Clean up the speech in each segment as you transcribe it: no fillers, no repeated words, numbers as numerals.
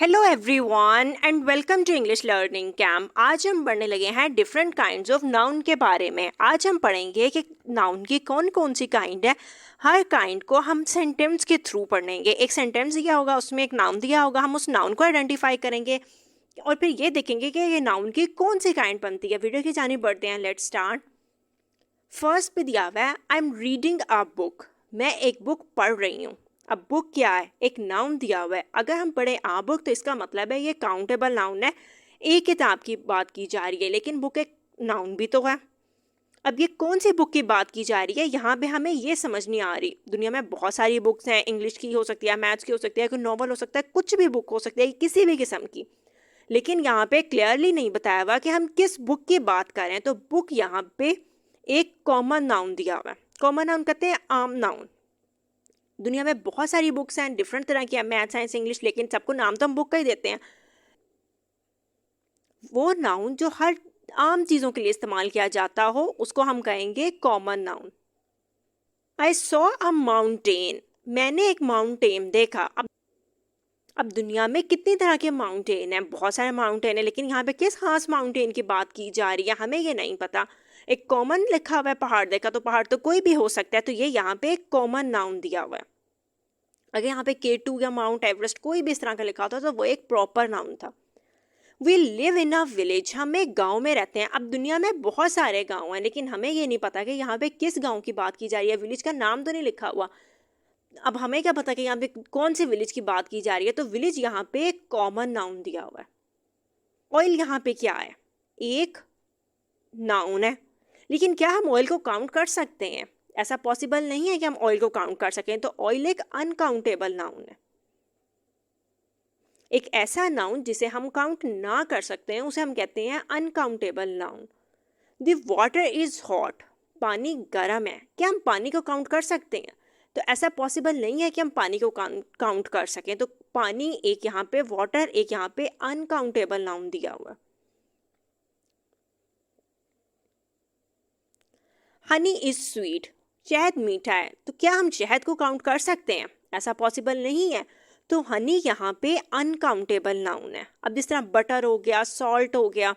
Hello everyone and welcome to English learning camp. आज हम पढ़ने लगे हैं डिफरेंट काइंड्स ऑफ नाउन के बारे में। आज हम पढ़ेंगे कि नाउन की कौन कौन सी काइंड है। हर काइंड को हम सेंटेंस के थ्रू पढ़ेंगे। एक सेंटेंस दिया होगा, उसमें एक नाउन दिया होगा, हम उस नाउन को आइडेंटिफाई करेंगे और फिर ये देखेंगे कि ये नाउन की कौन सी काइंड बनती है। वीडियो की जानी बढ़ते हैं, लेट्स स्टार्ट। फर्स्ट पे दिया हुआ है I am reading a book. मैं एक बुक पढ़ रही हूँ। अब बुक क्या है? एक नाउन दिया हुआ है। अगर हम पढ़े आ बुक तो इसका मतलब है ये काउंटेबल नाउन है, एक किताब की बात की जा रही है, लेकिन बुक एक नाउन भी तो है। अब ये कौन सी बुक की बात की जा रही है, यहाँ पे हमें ये समझ नहीं आ रही। दुनिया में बहुत सारी बुक्स हैं, इंग्लिश की हो सकती है, मैथ्स की हो सकती है, कोई नॉवल हो सकता है, कुछ भी बुक हो सकती है, किसी भी किस्म की। लेकिन यहाँ पे क्लियरली नहीं बताया हुआ कि हम किस बुक की बात कर रहे हैं। तो बुक यहाँ पे एक कॉमन नाउन दिया हुआ है। कॉमन नाउन कहते हैं आम नाउन। दुनिया में बहुत सारी बुक्स हैं, डिफरेंट तरह की, मैथ साइंस इंग्लिश, लेकिन सबको नाम तो हम बुक का ही देते हैं। वो नाउन जो हर आम चीज़ों के लिए इस्तेमाल किया जाता हो उसको हम कहेंगे common noun. I saw a mountain. मैंने एक माउंटेन देखा। अब दुनिया में कितनी तरह के माउंटेन हैं? बहुत सारे माउंटेन हैं, लेकिन यहाँ पे किस खास माउंटेन की बात की जा रही है हमें ये नहीं पता। एक कॉमन लिखा हुआ है पहाड़ देखा, तो पहाड़ तो कोई भी हो सकता है, तो ये यहाँ पे एक कॉमन नाउन दिया हुआ है। अगर यहाँ पे K2 या माउंट एवरेस्ट कोई भी इस तरह का लिखा होता तो वो एक प्रॉपर नाउन था। We live in a village. हम एक गाँव में रहते हैं। अब दुनिया में बहुत सारे गाँव हैं, लेकिन हमें ये नहीं पता कि यहाँ पे किस गाँव की बात की जा रही है। विलेज का नाम तो नहीं लिखा हुआ। अब हमें क्या पता कि यहाँ पे कौन से विलेज की बात की जा रही है। तो विलेज यहाँ पे एक कॉमन नाउन दिया हुआ है। ऑयल यहाँ पे क्या है? एक नाउन है, लेकिन क्या हम ऑयल को काउंट कर सकते हैं? ऐसा पॉसिबल नहीं है कि हम ऑयल को काउंट कर सकें। तो ऑयल एक अनकाउंटेबल नाउन है। एक ऐसा नाउन जिसे हम काउंट ना कर सकते हैं उसे हम कहते हैं uncountable noun. The water is hot. पानी गर्म है। क्या हम पानी को काउंट कर सकते हैं? तो ऐसा पॉसिबल नहीं है कि हम पानी को काउंट कर सकें। तो पानी एक यहाँ पे, वाटर एक यहाँ पे अनकाउंटेबल नाउन दिया हुआ। Honey is sweet. शहद मीठा है। तो क्या हम शहद को काउंट कर सकते हैं? ऐसा पॉसिबल नहीं है। तो हनी यहाँ पे अनकाउंटेबल नाउन है। अब जिस तरह बटर हो गया, सॉल्ट हो गया,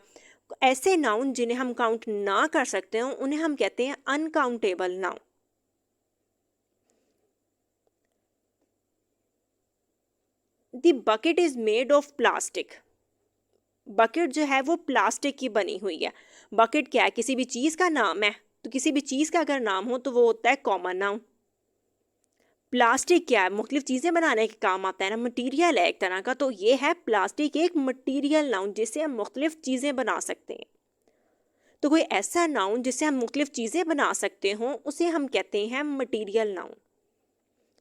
ऐसे नाउन जिन्हें हम काउंट ना कर सकते हो उन्हें हम कहते हैं uncountable noun. The bucket is made of plastic. Bucket जो है वो प्लास्टिक की बनी हुई है। बकेट क्या है? किसी भी चीज़ का नाम है। तो किसी भी चीज़ का अगर नाम हो तो वो होता है कॉमन नाउन। प्लास्टिक क्या है? मुख्तलिफ चीज़ें बनाने के काम आता है ना, मटीरियल है एक तरह का। तो ये है प्लास्टिक एक मटीरियल नाउन जिससे हम मुख्तलिफ चीज़ें बना सकते हैं। तो कोई ऐसा नाउन जिससे हम मुख्तलिफ चीज़ें बना सकते हों उसे हम कहते हैं material noun.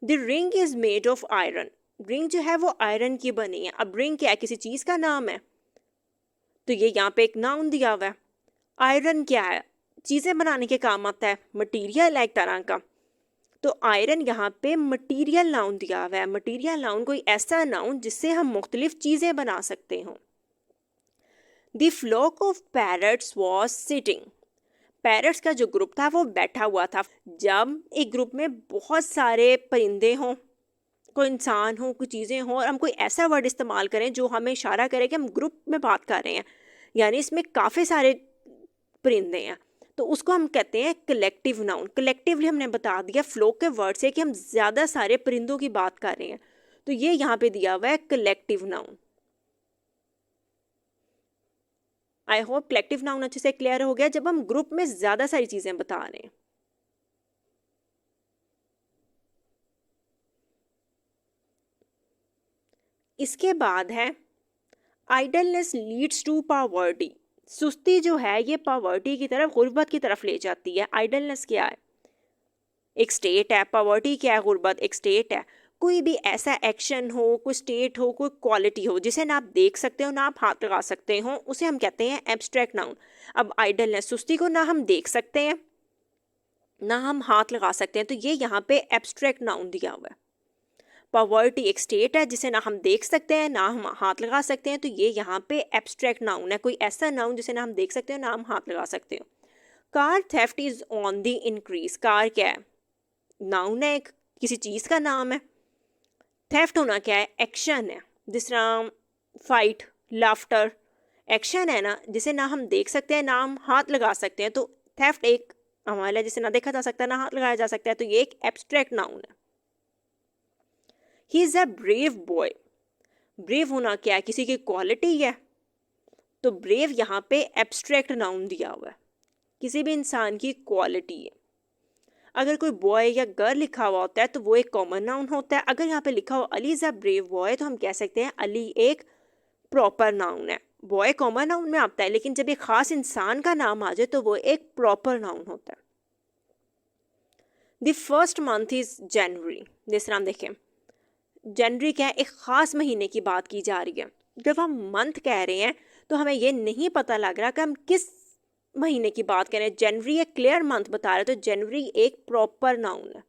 The ring is made of iron. Ring जो है वो आयरन की बनी है। अब रिंग क्या है? किसी चीज़ का नाम है, तो ये यहाँ पे एक नाउन दिया हुआ है। आयरन क्या है? चीज़ें बनाने के काम आता है, मटीरियल है एक तरह का। तो आयरन यहाँ पे मटीरियल नाउन दिया हुआ है। मटीरियल नाउन कोई ऐसा नाउन जिससे हम मुख्तलिफ चीज़ें बना सकते हों। The flock of parrots was sitting. Parrots का जो ग्रुप था वो बैठा हुआ था। जब एक ग्रुप में बहुत सारे परिंदे हों, कोई इंसान हो, कोई चीज़ें हों, और हम कोई ऐसा वर्ड इस्तेमाल करें जो हमें इशारा करे कि हम ग्रुप में बात कर रहे हैं, यानी इसमें काफ़ी सारे परिंदे हैं, तो उसको हम कहते हैं कलेक्टिव नाउन। कलेक्टिवली हमने बता दिया फ्लोक के वर्ड से कि हम ज़्यादा सारे परिंदों की बात कर रहे हैं। तो ये यहाँ पे दिया हुआ है collective noun. I hope collective noun अच्छे से क्लियर हो गया, जब हम ग्रुप में ज़्यादा सारी चीज़ें बता रहे हैं। इसके बाद है आइडलनेस लीड्स टू पावर्टी। सुस्ती जो है ये पावर्टी की तरफ, गुर्बत की तरफ ले जाती है। आइडलनेस क्या है? एक स्टेट है। पावर्टी क्या है? गुर्बत एक स्टेट है। कोई भी ऐसा एक्शन हो, कोई स्टेट हो, कोई क्वालिटी हो जिसे ना आप देख सकते हो ना आप हाथ लगा सकते हो, उसे हम कहते हैं एब्स्ट्रैक्ट नाउन। अब आइडलनेस, सुस्ती को ना हम देख सकते हैं ना हम हाथ लगा सकते हैं, तो ये यहाँ पे एब्स्ट्रैक्ट नाउन दिया हुआ है। पावर्टी एक स्टेट है जिसे ना हम देख सकते हैं ना हम हाथ लगा सकते हैं, तो ये यहाँ पे एब्स्ट्रैक्ट नाउन है। कोई ऐसा नाउन जिसे ना हम देख सकते हो ना हम हाथ लगा सकते हो। Car theft is on the increase. Car क्या है? नाउन है, एक किसी चीज़ का नाम है। थेफ्ट होना क्या है? एक्शन है। जिस तरह फाइट, लाफ्टर, एक्शन है ना, जिसे ना हम देख सकते हैं ना हम हाथ लगा सकते हैं। तो थेफ्ट एक हमारा जिसे ना देखा जा सकता है ना हाथ लगाया जा सकता है, तो ये एक एब्स्ट्रैक्ट नाउन है। He is a brave boy. Brave होना क्या है, किसी की क्वालिटी है। तो ब्रेव यहाँ पे एब्स्ट्रैक्ट नाउन दिया हुआ है, किसी भी इंसान की क्वालिटी है। अगर कोई बॉय या गर्ल लिखा हुआ होता है तो वो एक कॉमन नाउन होता है। अगर यहाँ पे लिखा हो Ali is a brave boy, तो हम कह सकते हैं अली एक प्रॉपर नाउन है। बॉय कॉमन नाउन में आता है, लेकिन जब एक खास इंसान का नाम आ जाए तो वो एक प्रॉपर नाउन होता है। द फर्स्ट मंथ इज जनवरी। जिस तरह हम देखें, जनवरी क्या है, एक ख़ास महीने की बात की जा रही है। जब हम मंथ कह रहे हैं तो हमें ये नहीं पता लग रहा कि हम किस महीने की बात कर रहे हैं। जनवरी एक क्लियर मंथ बता रहे हैं, तो जनवरी एक प्रॉपर नाउन है।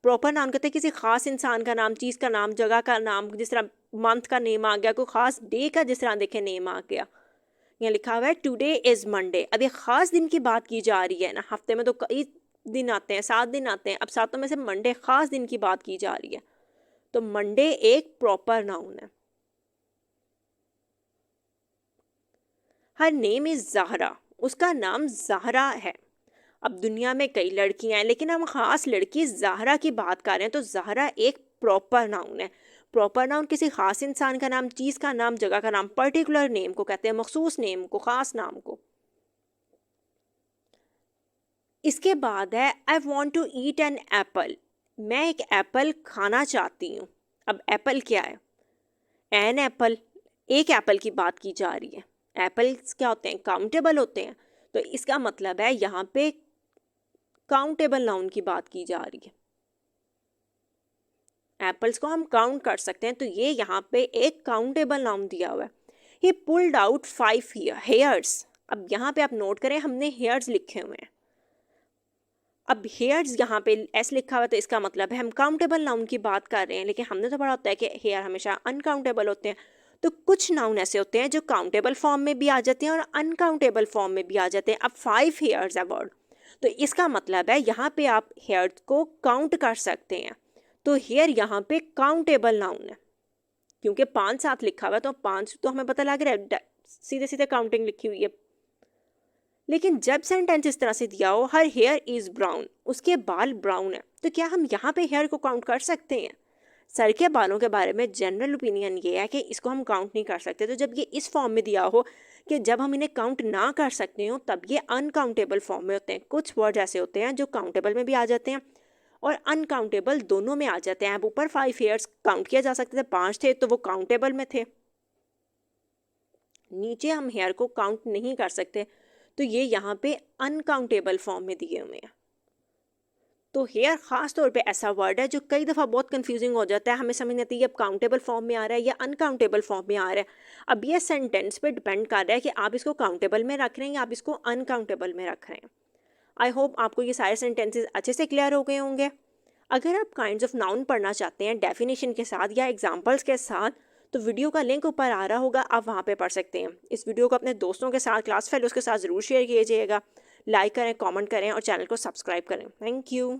प्रॉपर नाउन कहते हैं किसी खास इंसान का नाम, चीज़ का नाम, जगह का नाम। जिस तरह मंथ का नेम आ गया, कोई ख़ास डे का जिस तरह देखें नेम आ गया। यहाँ लिखा हुआ है टुडे इज़ मंडे। अब एक ख़ास दिन की बात की जा रही है ना, हफ्ते में तो कई दिन आते हैं, 7 दिन आते हैं। अब 7 में से मंडे ख़ास दिन की बात की जा रही है, तो मंडे एक प्रॉपर नाउन है। Her name is Zahra. उसका नाम ज़हरा है। अब दुनिया में कई लड़कियां हैं, लेकिन हम खास लड़की ज़हरा की बात कर रहे हैं, तो ज़हरा एक प्रॉपर नाउन है। प्रॉपर नाउन किसी खास इंसान का नाम, चीज़ का नाम, जगह का नाम, पर्टिकुलर नेम को कहते हैं, मखसूस नेम को, खास नाम को। इसके बाद है I want to eat an apple. मैं एक एप्पल खाना चाहती हूँ। अब एप्पल क्या है, एन एप्पल, एक एप्पल की बात की जा रही है। एप्पल्स क्या होते हैं, काउंटेबल होते हैं। तो इसका मतलब है यहाँ पे काउंटेबल नाउन की बात की जा रही है। एप्पल्स को हम काउंट कर सकते हैं, तो ये यहाँ पे एक काउंटेबल नाउन दिया हुआ है। ही पुल्ड आउट 5 हेयर्स। अब यहाँ पे आप नोट करें, हमने हेयर्स लिखे हुए हैं। अब हेयर्स यहाँ पे एस लिखा हुआ है, तो इसका मतलब है हम काउंटेबल नाउन की बात कर रहे हैं। लेकिन हमने तो पढ़ा होता है कि हेयर हमेशा अनकाउंटेबल होते हैं। तो कुछ नाउन ऐसे होते हैं जो काउंटेबल फॉर्म में भी आ जाते हैं और अनकाउंटेबल फॉर्म में भी आ जाते हैं। अब 5 हेयर्स है वर्ड, तो इसका मतलब है यहाँ पे आप हेयर को काउंट कर सकते हैं। तो हेयर यहाँ पे काउंटेबल नाउन है, क्योंकि 5 साथ लिखा हुआ है, तो 5 तो हमें पता लग रहा है, सीधे सीधे काउंटिंग लिखी हुई है। लेकिन जब सेंटेंस इस तरह से दिया हो हर हेयर इज़ ब्राउन, उसके बाल ब्राउन है, तो क्या हम यहाँ पे हेयर को काउंट कर सकते हैं? सर के बालों के बारे में जनरल ओपिनियन ये है कि इसको हम काउंट नहीं कर सकते। तो जब ये इस फॉर्म में दिया हो कि जब हम इन्हें काउंट ना कर सकते हो, तब ये अनकाउंटेबल फॉर्म में होते हैं। कुछ वर्ड ऐसे होते हैं जो काउंटेबल में भी आ जाते हैं और अनकाउंटेबल दोनों में आ जाते हैं। अब ऊपर 5 हेयर्स काउंट किया जा सकते थे, 5 थे तो वो काउंटेबल में थे। नीचे हम हेयर को काउंट नहीं कर सकते, तो ये यहाँ पे अनकाउंटेबल फॉर्म में दिए हुए हैं। तो हेयर ख़ास तौर पे ऐसा वर्ड है जो कई दफ़ा बहुत कंफ्यूजिंग हो जाता है, हमें समझ नहीं आती है अब काउंटेबल फॉर्म में आ रहा है या अनकाउंटेबल फॉर्म में आ रहा है। अब ये सेंटेंस पे डिपेंड कर रहा है कि आप इसको काउंटेबल में रख रहे हैं या आप इसको अनकाउंटेबल में रख रहे हैं। आई होप आपको ये सारे सेंटेंसेस अच्छे से क्लियर हो गए होंगे। अगर आप काइंड्स ऑफ नाउन पढ़ना चाहते हैं डेफिनेशन के साथ या एग्जाम्पल्स के साथ, तो वीडियो का लिंक ऊपर आ रहा होगा, आप वहाँ पे पढ़ सकते हैं। इस वीडियो को अपने दोस्तों के साथ, क्लास फेलोज़ के साथ ज़रूर शेयर कीजिएगा। लाइक करें, कमेंट करें और चैनल को सब्सक्राइब करें। Thank you.